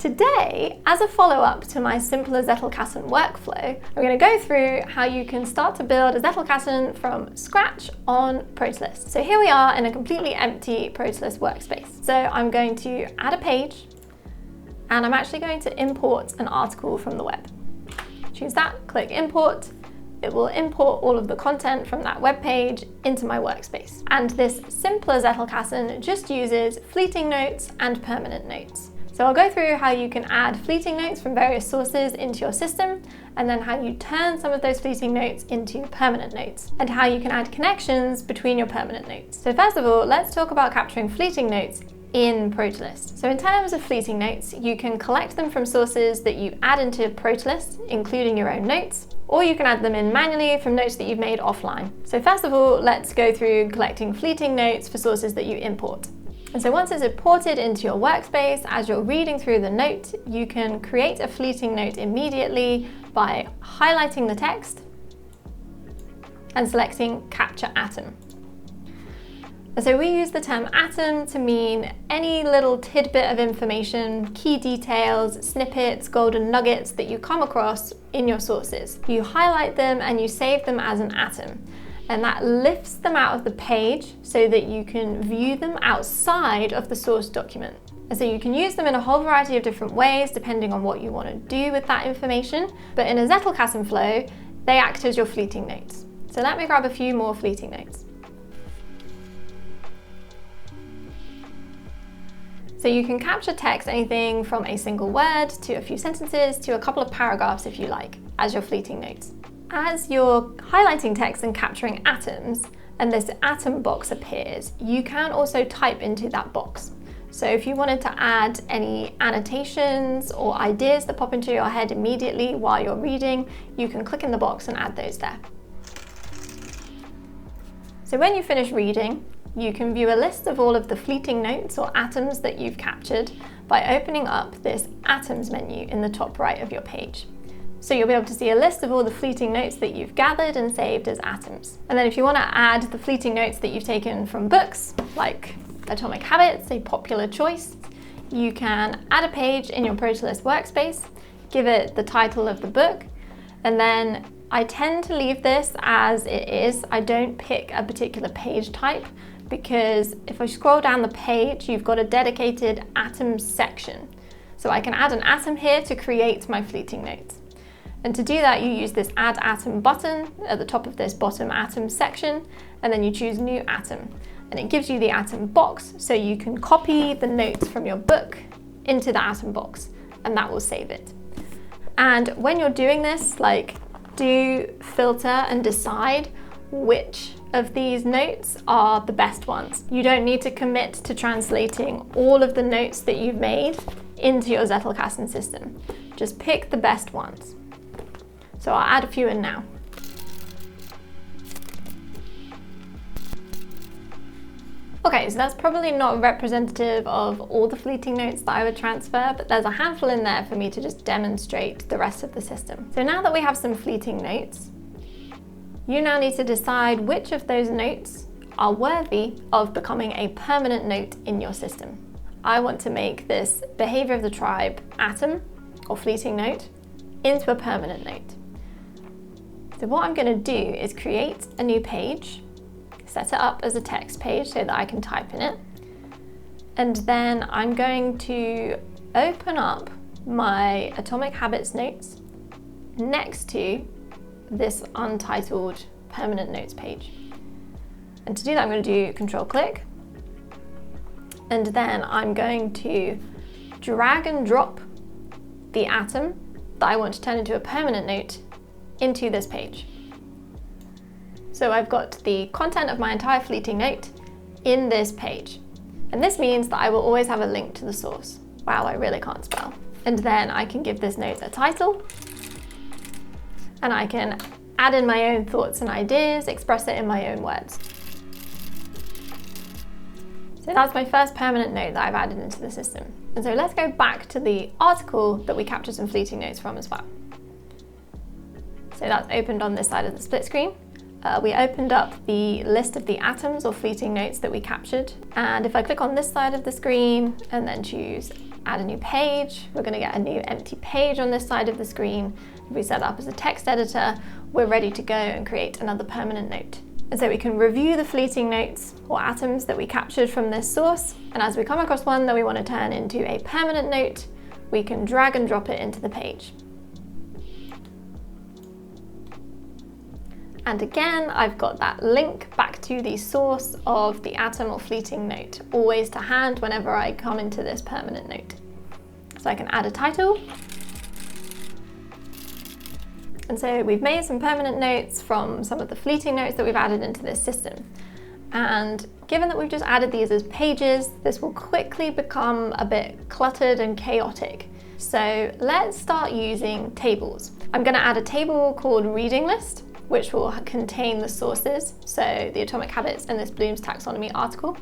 Today, as a follow-up to my simpler Zettelkasten workflow, I'm going to go through how you can start to build a Zettelkasten from scratch on Protolyst. So here we are in a completely empty Protolyst workspace. So I'm going to add a page, and I'm actually going to import an article from the web. Choose that, click import. It will import all of the content from that web page into my workspace. And this simpler Zettelkasten just uses fleeting notes and permanent notes. So I'll go through how you can add fleeting notes from various sources into your system, and then how you turn some of those fleeting notes into permanent notes, and how you can add connections between your permanent notes. So first of all, let's talk about capturing fleeting notes in Protolyst. So in terms of fleeting notes, you can collect them from sources that you add into Protolyst, including your own notes, or you can add them in manually from notes that you've made offline. So first of all, let's go through collecting fleeting notes for sources that you import. And so once it's imported into your workspace, as you're reading through the note, you can create a fleeting note immediately by highlighting the text and selecting Capture Atom. And so we use the term atom to mean any little tidbit of information, key details, snippets, golden nuggets that you come across in your sources. You highlight them and you save them as an atom. And that lifts them out of the page so that you can view them outside of the source document. And so you can use them in a whole variety of different ways depending on what you want to do with that information. But in a Zettelkasten flow, they act as your fleeting notes. So let me grab a few more fleeting notes. So you can capture text anything from a single word to a few sentences to a couple of paragraphs if you like, as your fleeting notes. As you're highlighting text and capturing atoms, and this atom box appears, you can also type into that box. So if you wanted to add any annotations or ideas that pop into your head immediately while you're reading, you can click in the box and add those there. So when you finish reading, you can view a list of all of the fleeting notes or atoms that you've captured by opening up this Atoms menu in the top right of your page. So you'll be able to see a list of all the fleeting notes that you've gathered and saved as atoms. And then if you want to add the fleeting notes that you've taken from books, like Atomic Habits, a popular choice, you can add a page in your Protolyst workspace, give it the title of the book, and then I tend to leave this as it is. I don't pick a particular page type because if I scroll down the page, you've got a dedicated atoms section. So I can add an atom here to create my fleeting notes. And to do that, you use this Add Atom button at the top of this bottom atom section, and then you choose New Atom. And it gives you the atom box, so you can copy the notes from your book into the atom box, and that will save it. And when you're doing this, do filter and decide which of these notes are the best ones. You don't need to commit to translating all of the notes that you've made into your Zettelkasten system. Just pick the best ones. So I'll add a few in now. Okay, so that's probably not representative of all the fleeting notes that I would transfer, but there's a handful in there for me to just demonstrate the rest of the system. So now that we have some fleeting notes, you now need to decide which of those notes are worthy of becoming a permanent note in your system. I want to make this behavior of the tribe atom or fleeting note into a permanent note. So what I'm going to do is create a new page, set it up as a text page so that I can type in it, and then I'm going to open up my Atomic Habits notes next to this untitled permanent notes page. And to do that, I'm going to do Control-click, and then I'm going to drag and drop the atom that I want to turn into a permanent note into this page. So I've got the content of my entire fleeting note in this page. And this means that I will always have a link to the source. Wow, I really can't spell. And then I can give this note a title, and I can add in my own thoughts and ideas, express it in my own words. So that's my first permanent note that I've added into the system. And so let's go back to the article that we captured some fleeting notes from as well. So that's opened on this side of the split screen. We opened up the list of the atoms or fleeting notes that we captured. And if I click on this side of the screen and then choose add a new page, we're going to get a new empty page on this side of the screen. If we set it up as a text editor, we're ready to go and create another permanent note. And so we can review the fleeting notes or atoms that we captured from this source. And as we come across one that we want to turn into a permanent note, we can drag and drop it into the page. And again, I've got that link back to the source of the atom or fleeting note, always to hand whenever I come into this permanent note. So I can add a title. And so we've made some permanent notes from some of the fleeting notes that we've added into this system. And given that we've just added these as pages, this will quickly become a bit cluttered and chaotic. So let's start using tables. I'm going to add a table called reading list, which will contain the sources, so the atomic habits and this Bloom's taxonomy article.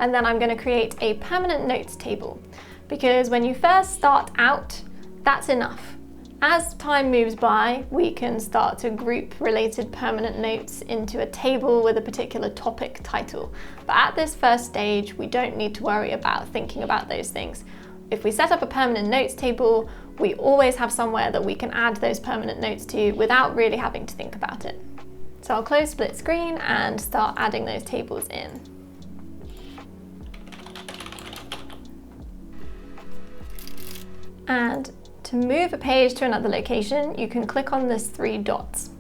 And then I'm going to create a permanent notes table, because when you first start out, that's enough. As time moves by, we can start to group related permanent notes into a table with a particular topic title. But at this first stage, we don't need to worry about thinking about those things. If we set up a permanent notes table, we always have somewhere that we can add those permanent notes to without really having to think about it. So I'll close split screen and start adding those tables in. And to move a page to another location, you can click on this 3 dots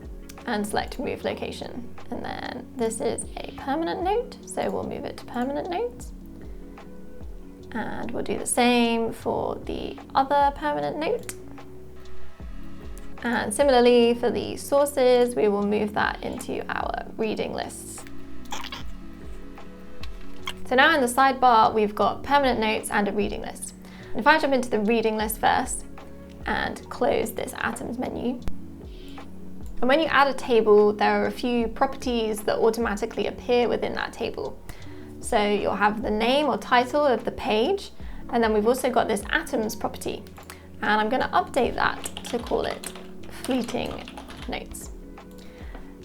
and select move location. And then this is a permanent note, so we'll move it to permanent notes. And we'll do the same for the other permanent note. And similarly for the sources, we will move that into our reading lists. So now in the sidebar, we've got permanent notes and a reading list. And if I jump into the reading list first and close this atoms menu, and when you add a table, there are a few properties that automatically appear within that table. So you'll have the name or title of the page, and then we've also got this atoms property. And I'm going to update that to call it fleeting notes.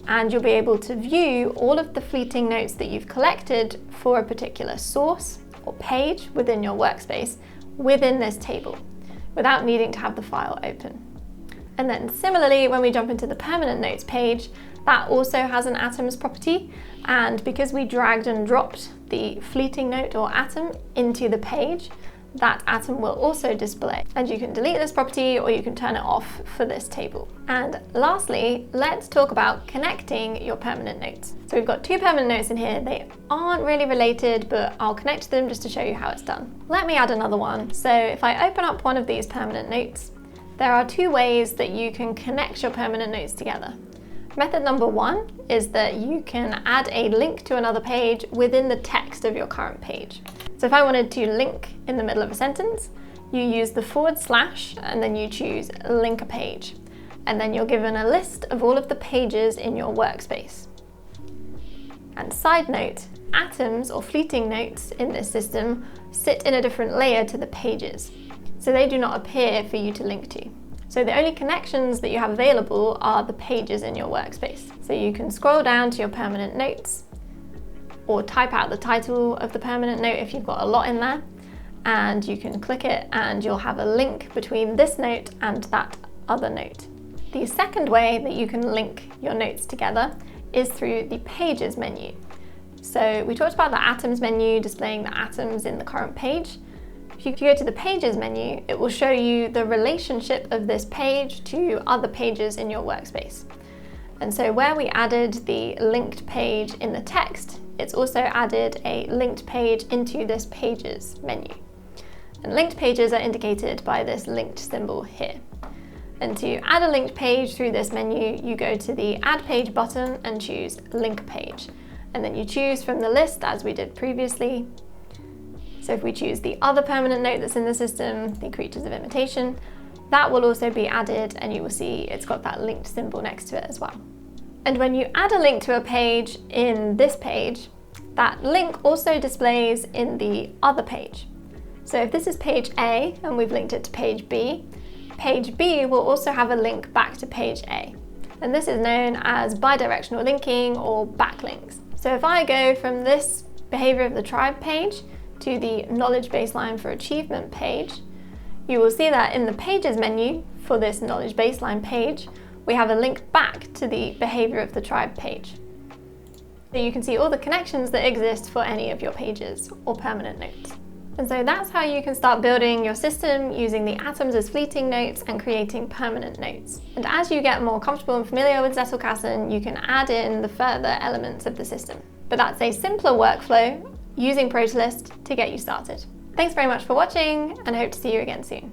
And you'll be able to view all of the fleeting notes that you've collected for a particular source or page within your workspace within this table, without needing to have the file open. And then similarly, when we jump into the permanent notes page, that also has an atoms property. And because we dragged and dropped the fleeting note or atom into the page, that atom will also display. And you can delete this property or you can turn it off for this table. And lastly, let's talk about connecting your permanent notes. So we've got 2 permanent notes in here. They aren't really related, but I'll connect them just to show you how it's done. Let me add another one. So if I open up one of these permanent notes, there are 2 ways that you can connect your permanent notes together. Method number 1 is that you can add a link to another page within the text of your current page. So if I wanted to link in the middle of a sentence, you use the / and then you choose link a page. And then you're given a list of all of the pages in your workspace. And side note, atoms or fleeting notes in this system sit in a different layer to the pages. So they do not appear for you to link to. So the only connections that you have available are the pages in your workspace. So you can scroll down to your permanent notes or type out the title of the permanent note if you've got a lot in there, and you can click it and you'll have a link between this note and that other note. The second way that you can link your notes together is through the pages menu. So we talked about the atoms menu displaying the atoms in the current page. If you go to the pages menu, it will show you the relationship of this page to other pages in your workspace. And so where we added the linked page in the text, it's also added a linked page into this pages menu. And linked pages are indicated by this linked symbol here. And to add a linked page through this menu, you go to the Add Page button and choose Link Page. And then you choose from the list as we did previously. So if we choose the other permanent note that's in the system, the Creatures of Imitation, that will also be added, and you will see it's got that linked symbol next to it as well. And when you add a link to a page in this page, that link also displays in the other page. So if this is page A and we've linked it to page B will also have a link back to page A. And this is known as bidirectional linking or backlinks. So if I go from this Behavior of the Tribe page to the Knowledge Baseline for Achievement page, you will see that in the Pages menu for this knowledge baseline page, we have a link back to the Behavior of the Tribe page. So you can see all the connections that exist for any of your pages or permanent notes. And so that's how you can start building your system using the atoms as fleeting notes and creating permanent notes. And as you get more comfortable and familiar with Zettelkasten, you can add in the further elements of the system. But that's a simpler workflow using Protolyst to get you started. Thanks very much for watching, and I hope to see you again soon.